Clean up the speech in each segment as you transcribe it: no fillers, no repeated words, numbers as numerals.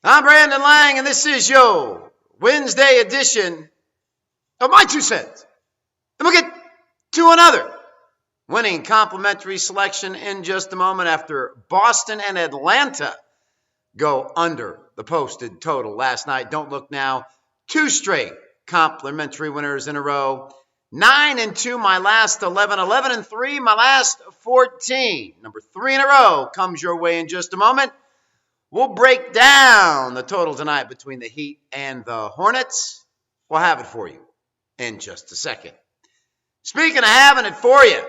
I'm Brandon Lang, and this is your Wednesday edition of My Two Cents. And we'll get to another winning complimentary selection in just a moment after Boston and Atlanta go under the posted total last night. Don't look now. 2 straight complimentary winners in a row. 9-2, my last 11. 11-3, my last 14. Number 3 in a row comes your way in just a moment. We'll break down the total tonight between the Heat and the Hornets. We'll have it for you in just a second. Speaking of having it for you,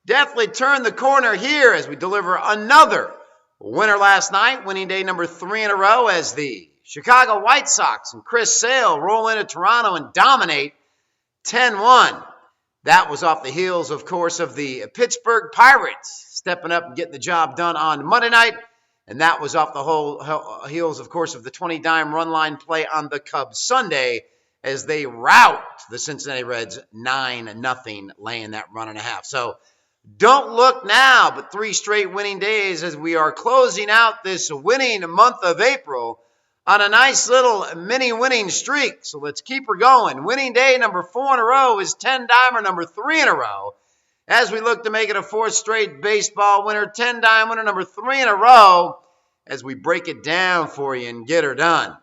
definitely turn the corner here as we deliver another winner last night, winning day number 3 in a row as the Chicago White Sox and Chris Sale roll into Toronto and dominate 10-1. That was off the heels, of course, of the Pittsburgh Pirates stepping up and getting the job done on Monday night. And that was off the heels, of course, of the 20-dime run line play on the Cubs Sunday as they rout the Cincinnati Reds 9-0, laying that run and a half. So don't look now, but 3 straight winning days as we are closing out this winning month of April on a nice little mini winning streak. So let's keep her going. Winning day number 4 in a row is 10-dimer number 3 in a row. As we look to make it a 4th straight baseball winner, 10-dime winner number 3 in a row, as we break it down for you and get her done.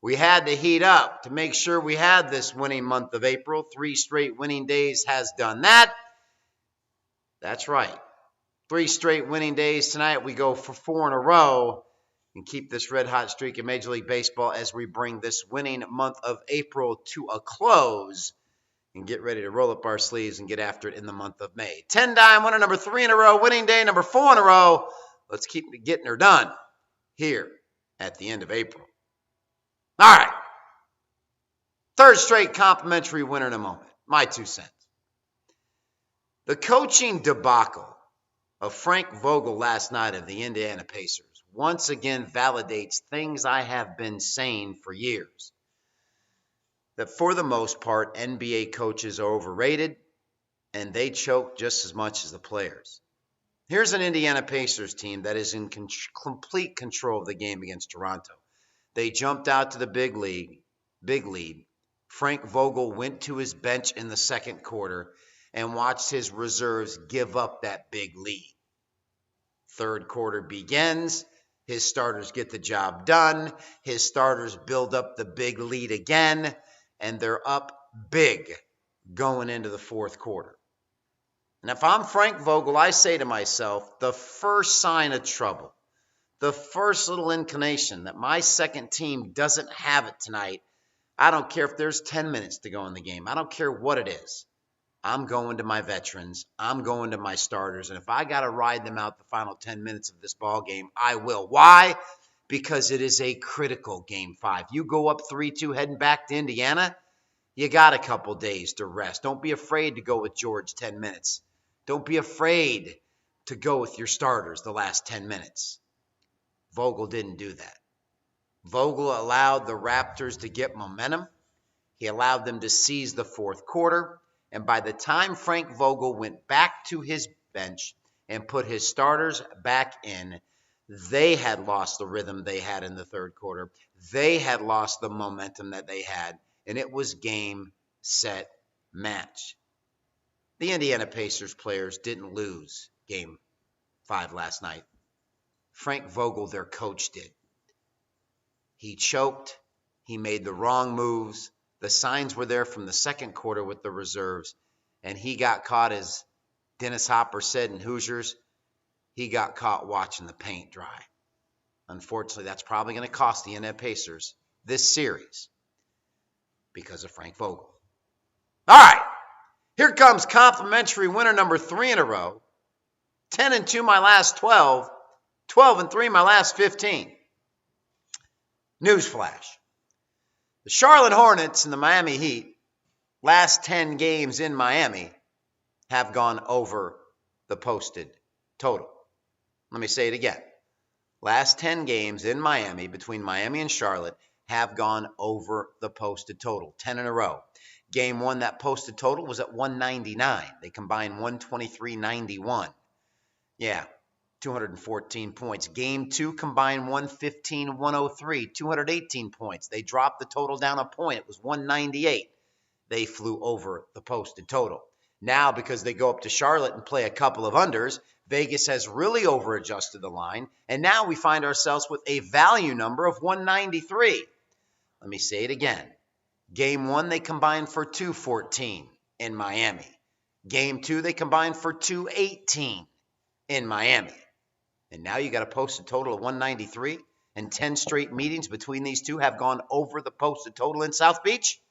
We had to heat up to make sure we had this winning month of April. 3 straight winning days has done that. That's right. 3 straight winning days tonight. We go for 4 in a row and keep this red-hot streak in Major League Baseball as we bring this winning month of April to a close and get ready to roll up our sleeves and get after it in the month of May. 10-dime winner number 3 in a row, winning day number 4 in a row. Let's keep getting her done here at the end of April. All right. 3rd straight complimentary winner in a moment. My 2 cents. The coaching debacle of Frank Vogel last night of the Indiana Pacers once again validates things I have been saying for years. That for the most part, NBA coaches are overrated, and they choke just as much as the players. Here's an Indiana Pacers team that is in complete control of the game against Toronto. They jumped out to the big lead. Frank Vogel went to his bench in the second quarter and watched his reserves give up that big lead. 3rd quarter begins. His starters get the job done. His starters build up the big lead again. And they're up big going into the 4th quarter. And if I'm Frank Vogel, I say to myself, the first sign of trouble, the first little inclination that my second team doesn't have it tonight, I don't care if there's 10 minutes to go in the game. I don't care what it is. I'm going to my veterans. I'm going to my starters. And if I got to ride them out the final 10 minutes of this ball game, I will. Why? Because it is a critical Game 5. You go up 3-2 heading back to Indiana, you got a couple days to rest. Don't be afraid to go with George 10 minutes. Don't be afraid to go with your starters the last 10 minutes. Vogel didn't do that. Vogel allowed the Raptors to get momentum. He allowed them to seize the 4th quarter. And by the time Frank Vogel went back to his bench and put his starters back in, they had lost the rhythm they had in the 3rd quarter. They had lost the momentum that they had. And it was game, set, match. The Indiana Pacers players didn't lose Game 5 last night. Frank Vogel, their coach, did. He choked. He made the wrong moves. The signs were there from the 2nd quarter with the reserves. And he got caught, as Dennis Hopper said in Hoosiers, he got caught watching the paint dry. Unfortunately, that's probably going to cost the Indiana Pacers this series because of Frank Vogel. All right. Here comes complimentary winner number 3 in a row. 10-2, my last 12. 12-3, my last 15. Newsflash. The Charlotte Hornets and the Miami Heat, last 10 games in Miami, have gone over the posted total. Let me say it again. Last 10 games in Miami, between Miami and Charlotte, have gone over the posted total. 10 in a row. Game 1, that posted total was at 199. They combined 123.91. Yeah, 214 points. Game 2 combined 115-103, 218 points. They dropped the total down a point. It was 198. They flew over the posted total. Now, because they go up to Charlotte and play a couple of unders, Vegas has really over-adjusted the line, and now we find ourselves with a value number of 193. Let me say it again. Game 1, they combined for 214 in Miami. Game 2, they combined for 218 in Miami. And now you got a posted total of 193, and 10 straight meetings between these two have gone over the posted total in South Beach.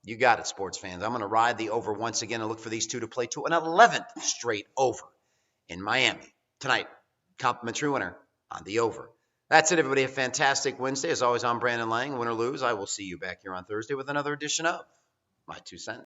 You got it, sports fans. I'm going to ride the over once again and look for these two to play to an 11th straight over in Miami. Tonight, complimentary winner on the over. That's it, everybody. A fantastic Wednesday. As always, I'm Brandon Lang. Win or lose, I will see you back here on Thursday with another edition of My 2 Cents.